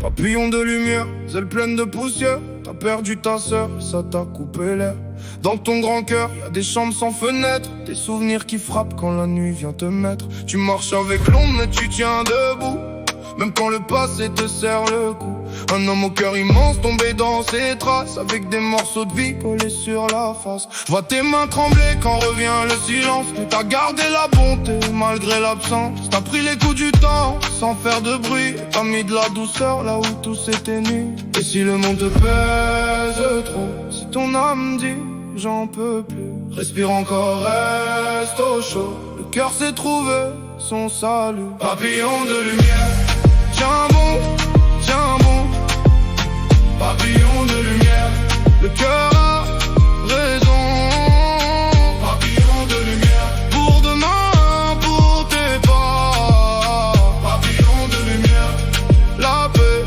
Papillon de lumière, ailes pleines de poussière. T'as perdu ta sœur, ça t'a coupé l'air. Dans ton grand cœur, y'a des chambres sans fenêtre. Des souvenirs qui frappent quand la nuit vient te mettre. Tu marches avec l'ombre mais tu tiens debout, même quand le passé te serre le cou. Un homme au cœur immense tombé dans ses traces, avec des morceaux de vie collés sur la face. J'vois tes mains trembler quand revient le silence, mais t'as gardé la bonté malgré l'absence. T'as pris les coups du temps sans faire de bruit, t'as mis de la douceur là où tout s'éteignit. Et si le monde te pèse trop, si ton âme dit j'en peux plus, respire encore, reste au chaud. Le cœur s'est trouvé son salut. Papillon de lumière, tiens bon, tiens bon. Papillon de lumière, le cœur a raison. Papillon de lumière, pour demain, pour tes pas. Papillon de lumière, la paix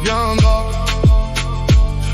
viendra.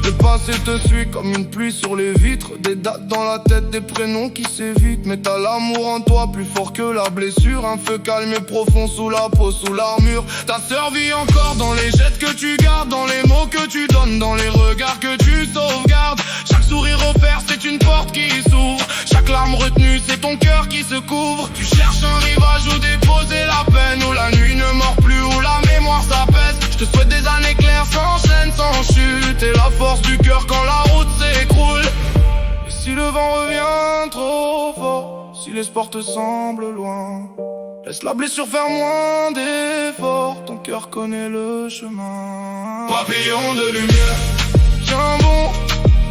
Le passé te suit comme une pluie sur les vitres. Des dates dans la tête, des prénoms qui s'évitent. Mais t'as l'amour en toi, plus fort que la blessure. Un feu calme et profond sous la peau, sous l'armure. Ta sœur vit encore dans les gestes que tu gardes, dans les mots que tu donnes, dans les regards que tu sauvegardes. Chaque sourire offert, c'est une porte qui s'ouvre. Chaque larme retenue, c'est ton cœur qui se couvre. Tu cherches un rivage où déposer la peine, où la nuit ne mord plus, où la mémoire s'apaise. Je te souhaite des années claires, sans chaîne, sans chute, et la force du cœur quand la route s'écroule. Et si le vent revient trop fort, si l'espoir te semble loin, laisse la blessure faire moins d'efforts, ton cœur connaît le chemin. Papillon de lumière, tiens bon,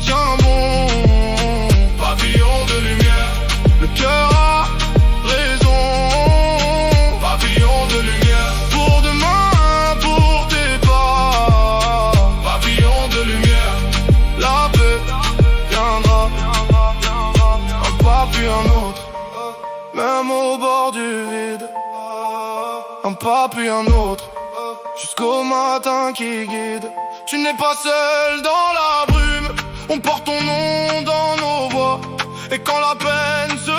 tiens bon. Papillon de lumière, le cœur a raison. Papillon de lumière, pour demain, pour tes pas. Papillon de lumière, la paix viendra. Un pas puis un autre, même au bord du vide. Un pas puis un autre, jusqu'au matin qui guide. Tu n'es pas seul dans la brume, on porte ton nom dans nos voix. Et quand la peine se